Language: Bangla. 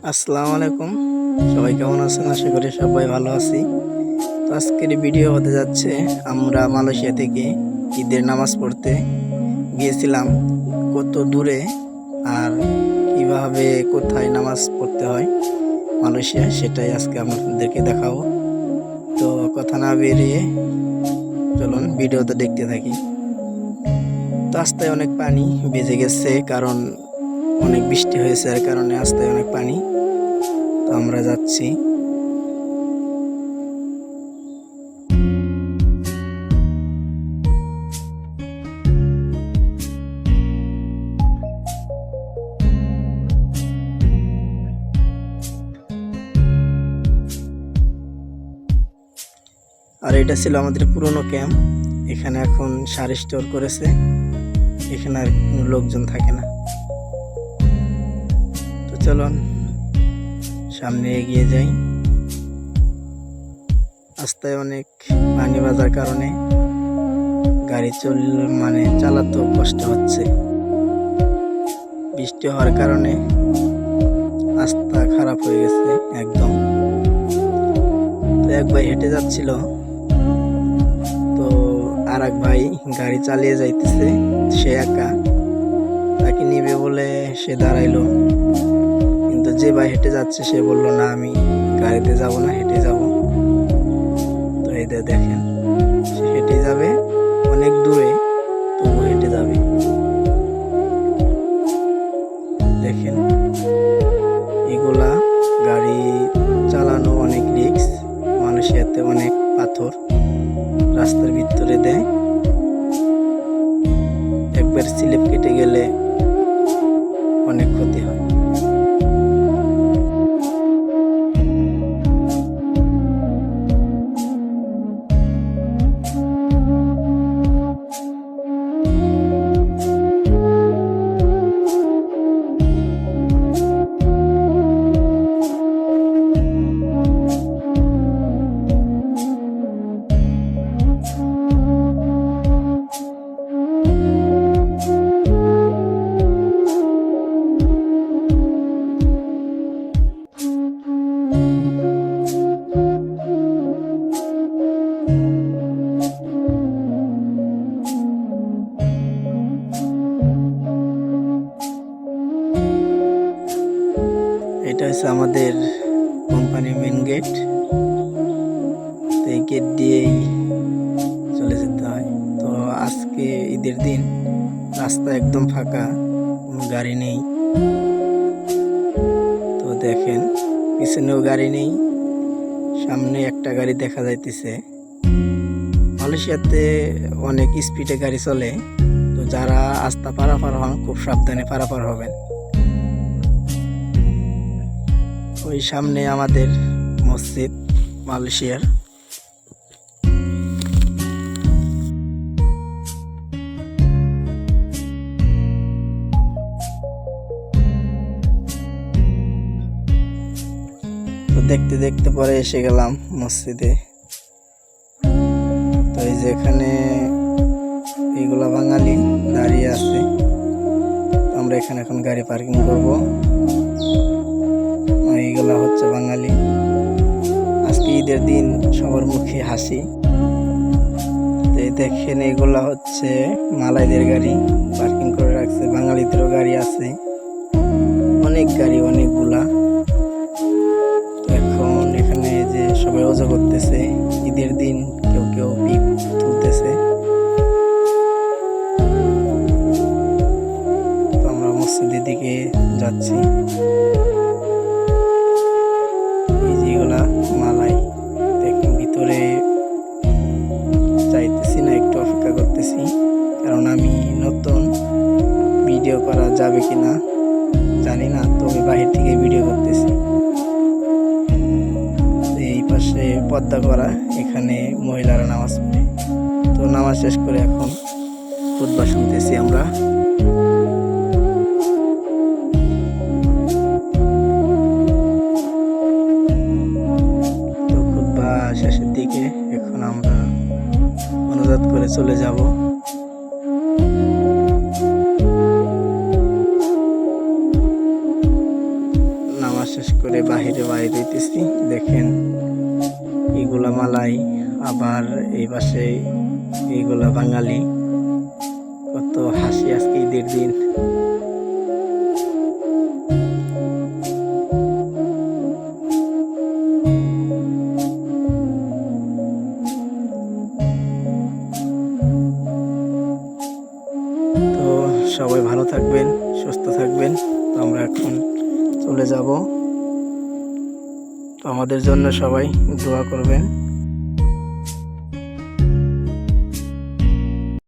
আসসালামু আলাইকুম। সবাই কেমন আছেন? আশা করি সবাই ভালো আছি। তো আজকের ভিডিও হতে যাচ্ছে, আমরা মালয়েশিয়া থেকে ঈদের নামাজ পড়তে গিয়েছিলাম কত দূরে, আর কিভাবে কোথায় নামাজ পড়তে হয় মালয়েশিয়া, সেটাই আজকে আপনাদেরকে দেখাবো। তো কথা না বেরিয়ে চলুন ভিডিওতে দেখতে থাকি। তো রাস্তায় অনেক পানি বেজে গেছে, কারণ অনেক বৃষ্টি হয়েছে, এর কারণে রাস্তায় অনেক পানি। তো আমরা যাচ্ছি। আর এটা ছিল আমাদের পুরনো ক্যাম্প। এখানে এখন সার স্টোর করেছে, এখানে আর কোনো লোকজন থাকে না। তো চলুন সামনে এগিয়ে যাই। রাস্তায় অনেক পানি বাজার কারণে গাড়ি চালাতেও কষ্ট হচ্ছে। বৃষ্টি হওয়ার কারণে রাস্তা খারাপ হয়ে গেছে একদম। তো এক ভাই হেঁটে যাচ্ছিল, তো আর এক ভাই গাড়ি চালিয়ে যাইতেছে, সে একা, তাকে নিবে বলে সে দাঁড়াইলো। কিন্তু যে ভাই হেঁটে যাচ্ছে সে বললো, না আমি গাড়িতে যাব না, হেঁটে যাব। তো এই দেখেন, সে হেঁটে যাবে অনেক দূরে, তবু হেঁটে যাবে। দেখেন, এগুলা গাড়ি চালানো অনেক রিস্ক। মালয়েশিয়াতে অনেক পাথর রাস্তার ভিতরে দেয়, একবার স্লিপ কেটে গেলে অনেক ক্ষতি হয়। এটা হচ্ছে আমাদের কোম্পানির মেন গেট। এই গেট দিয়েই চলে যেতে হয়। তো আজকে ঈদের দিন, রাস্তা একদম ফাঁকা, কোনো গাড়ি নেই। তো দেখেন, পিছনেও গাড়ি নেই, সামনে একটা গাড়ি দেখা যাইতেছে। মালয়েশিয়াতে অনেক স্পিডে গাড়ি চলে, তো যারা রাস্তা পারাপার হন খুব সাবধানে পারাপার হবেন। ওই সামনে আমাদের মসজিদ মালয়েশিয়ার। তো দেখতে দেখতে পরে এসে গেলাম মসজিদে। তো এই যে এখানে এইগুলা বাঙালি দাঁড়িয়ে আছে, আমরা এখানে এখন গাড়ি পার্কিং করব। এইগুলা হচ্ছে বাঙালি। আজকে ঈদের দিন, সবার মুখে হাসি। তো এই দেখেন, এগুলা হচ্ছে মালাইদের গাড়ি পার্কিং করে রাখছে, বাঙালিদেরও গাড়ি আছে, অনেক গাড়ি, অনেকগুলা। তো এখন এখানে যে সবাই ওজা করতেছে, ঈদের দিন কেউ কেউ পিক তুলতেছে। তো আমরা মসজিদের দিকে যাচ্ছি। যেগুলা মালাই, দেখুন ভিতরে যাইতেছি না, একটু অপেক্ষা করতেছি, কারণ আমি নতুন, ভিডিও করা যাবে কিনা জানি না, তবে বাহির থেকে ভিডিও করতেছি। এই পাশে পর্দা করা, এখানে মহিলারা নামাজ পড়ে। তো নামাজ শেষ করে এখন খুতবা শুনতেছি আমরা। শেষের দিকে এখন আমরা অনুরোধ করে চলে যাব। নামাজ নামাজ শেষ করে বাইরে হইতেছি। দেখেন এইগুলা মালাই, আবার এই পাশে এইগুলা বাঙালি। কত হাসি আজকে ঈদের দিন। তো সবাই ভালো থাকবেন, সুস্থ থাকবেন। তো আমরা এখন চলে যাব। তো আমাদের জন্য সবাই দোয়া করবেন।